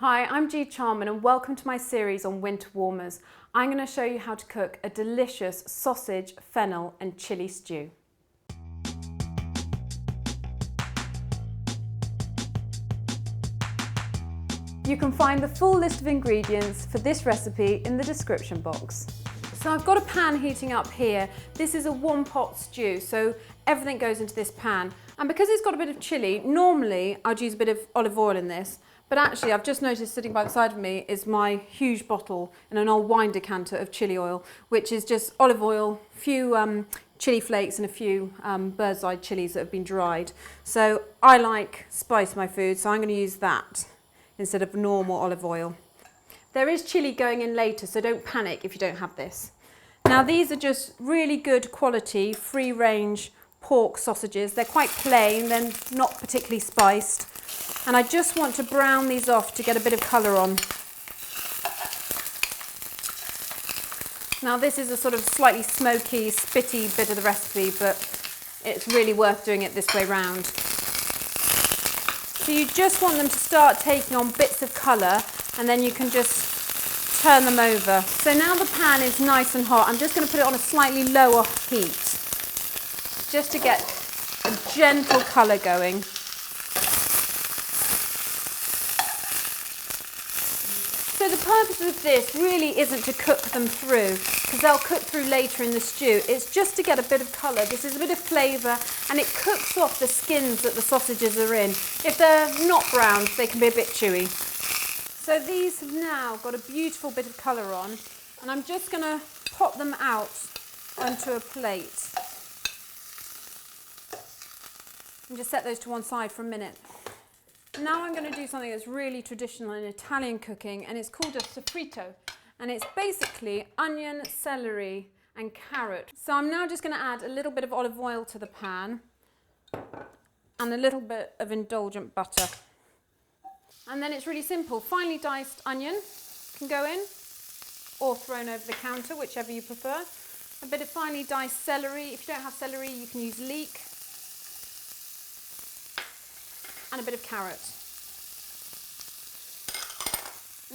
Hi, I'm Gee Charman and welcome to my series on winter warmers. I'm going to show you how to cook a delicious sausage, fennel and chilli stew. You can find the full list of ingredients for this recipe in the description box. So I've got a pan heating up here. This is a one pot stew, so everything goes into this pan. And because it's got a bit of chilli, normally I'd use a bit of olive oil in this. But actually, I've just noticed sitting by the side of me is my huge bottle in an old wine decanter of chilli oil, which is just olive oil, a few chilli flakes and a few bird's eye chilies that have been dried. So I like spice my food, so I'm going to use that instead of normal olive oil. There is chilli going in later, so don't panic if you don't have this. Now these are just really good quality, free range pork sausages. They're quite plain, they're not particularly spiced. And I just want to brown these off to get a bit of colour on. Now this is a sort of slightly smoky, spitty bit of the recipe, but it's really worth doing it this way round. So you just want them to start taking on bits of colour and then you can just turn them over. So now the pan is nice and hot. I'm just going to put it on a slightly lower heat just to get a gentle colour going. So the purpose of this really isn't to cook them through, because they'll cook through later in the stew. It's just to get a bit of colour. This is a bit of flavour and it cooks off the skins that the sausages are in. If they're not browned, they can be a bit chewy. So these have now got a beautiful bit of colour on, and I'm just going to pop them out onto a plate. And just set those to one side for a minute. Now I'm going to do something that's really traditional in Italian cooking, and it's called a sofrito, and it's basically onion, celery and carrot. So I'm now just going to add a little bit of olive oil to the pan and a little bit of indulgent butter. And then it's really simple. Finely diced onion can go in or thrown over the counter, whichever you prefer. A bit of finely diced celery. If you don't have celery, you can use leek. And a bit of carrot.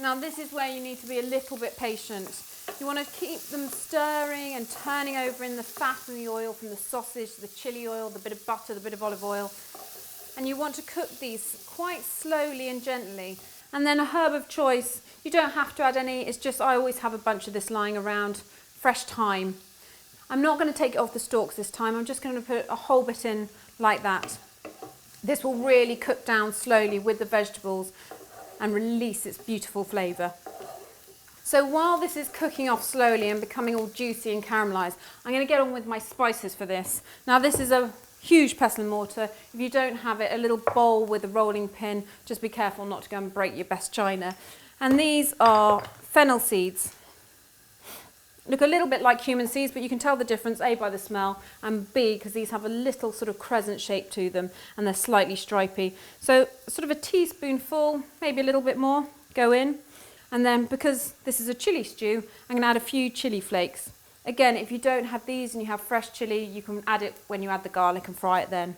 Now this is where you need to be a little bit patient. You want to keep them stirring and turning over in the fat and the oil from the sausage, the chilli oil, the bit of butter, the bit of olive oil. And you want to cook these quite slowly and gently. And then a herb of choice, you don't have to add any, it's just I always have a bunch of this lying around, fresh thyme. I'm not going to take it off the stalks this time, I'm just going to put a whole bit in like that. This will really cook down slowly with the vegetables and release its beautiful flavour. So while this is cooking off slowly and becoming all juicy and caramelised, I'm going to get on with my spices for this. Now this is a huge pestle and mortar. If you don't have it, a little bowl with a rolling pin. Just be careful not to go and break your best china. And these are fennel seeds. Look a little bit like cumin seeds, but you can tell the difference, A, by the smell, and B, because these have a little sort of crescent shape to them, and they're slightly stripy. So sort of a teaspoonful, maybe a little bit more, go in. And then, because this is a chilli stew, I'm going to add a few chilli flakes. Again, if you don't have these and you have fresh chilli, you can add it when you add the garlic and fry it then.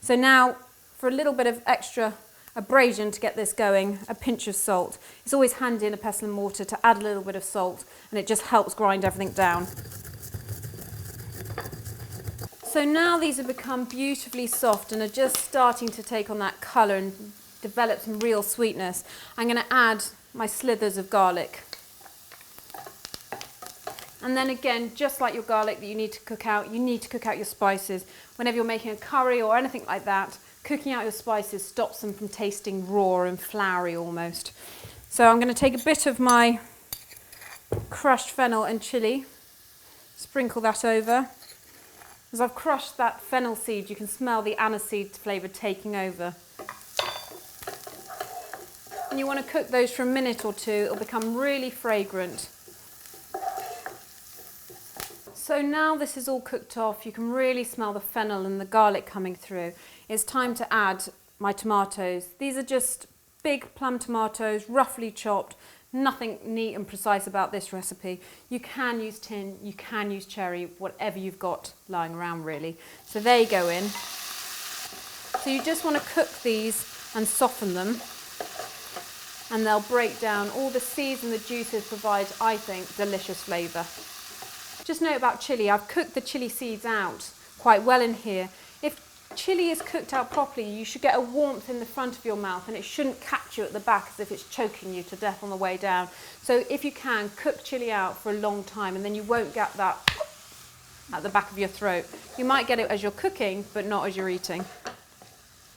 So now, for a little bit of extra abrasion to get this going, a pinch of salt. It's always handy in a pestle and mortar to add a little bit of salt, and it just helps grind everything down. So now these have become beautifully soft and are just starting to take on that colour and develop some real sweetness. I'm going to add my slithers of garlic. And then again, just like your garlic that you need to cook out, you need to cook out your spices. Whenever you're making a curry or anything like that, cooking out your spices stops them from tasting raw and floury almost. So I'm going to take a bit of my crushed fennel and chilli, sprinkle that over. As I've crushed that fennel seed, you can smell the aniseed flavour taking over. And you want to cook those for a minute or two, it'll become really fragrant. So now this is all cooked off, you can really smell the fennel and the garlic coming through. It's time to add my tomatoes. These are just big plum tomatoes, roughly chopped. Nothing neat and precise about this recipe. You can use tin, you can use cherry, whatever you've got lying around really. So they go in. So you just want to cook these and soften them. and they'll break down all the seeds and the juices, provide, I think, delicious flavour. Just note about chilli, I've cooked the chilli seeds out quite well in here. If chilli is cooked out properly, you should get a warmth in the front of your mouth and it shouldn't catch you at the back as if it's choking you to death on the way down. So if you can, cook chilli out for a long time and then you won't get that at the back of your throat. You might get it as you're cooking, but not as you're eating.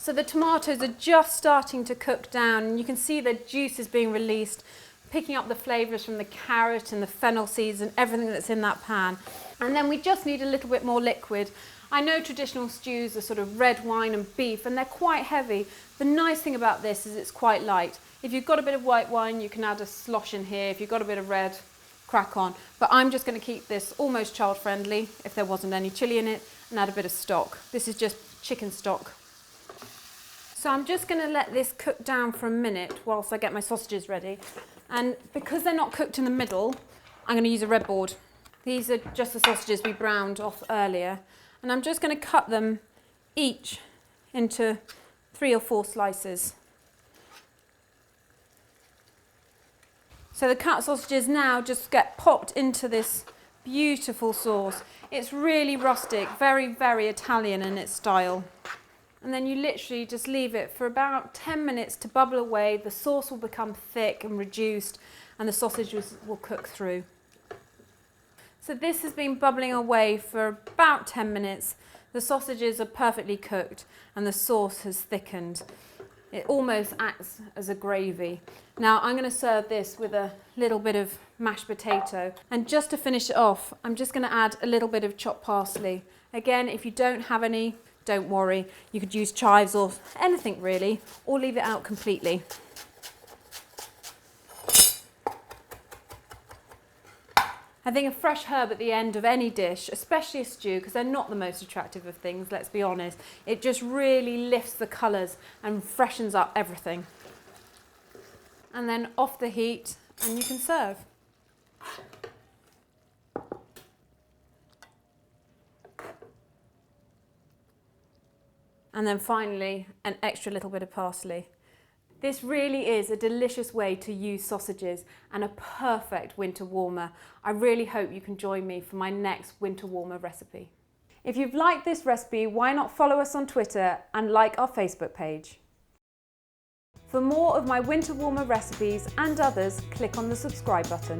So the tomatoes are just starting to cook down and you can see the juice is being released, picking up the flavours from the carrot and the fennel seeds and everything that's in that pan. And then we just need a little bit more liquid. I know traditional stews are sort of red wine and beef and they're quite heavy. The nice thing about this is it's quite light. If you've got a bit of white wine, you can add a slosh in here. If you've got a bit of red, crack on. But I'm just going to keep this almost child friendly, if there wasn't any chilli in it, and add a bit of stock. This is just chicken stock. So I'm just going to let this cook down for a minute whilst I get my sausages ready. And because they're not cooked in the middle, I'm going to use a red board. These are just the sausages we browned off earlier. And I'm just going to cut them each into 3 or 4 slices. So the cut sausages now just get popped into this beautiful sauce. It's really rustic, very, very Italian in its style. And then you literally just leave it for about 10 minutes to bubble away. The sauce will become thick and reduced and the sausages will cook through. So this has been bubbling away for about 10 minutes. The sausages are perfectly cooked and the sauce has thickened. It almost acts as a gravy. Now I'm going to serve this with a little bit of mashed potato. And just to finish it off, I'm just going to add a little bit of chopped parsley. Again, if you don't have any, don't worry. You could use chives or anything really, or leave it out completely. I think a fresh herb at the end of any dish, especially a stew, because they're not the most attractive of things, let's be honest, it just really lifts the colours and freshens up everything. And then off the heat and you can serve. And then finally, an extra little bit of parsley. This really is a delicious way to use sausages and a perfect winter warmer. I really hope you can join me for my next winter warmer recipe. If you've liked this recipe, why not follow us on Twitter and like our Facebook page. For more of my winter warmer recipes and others, click on the subscribe button.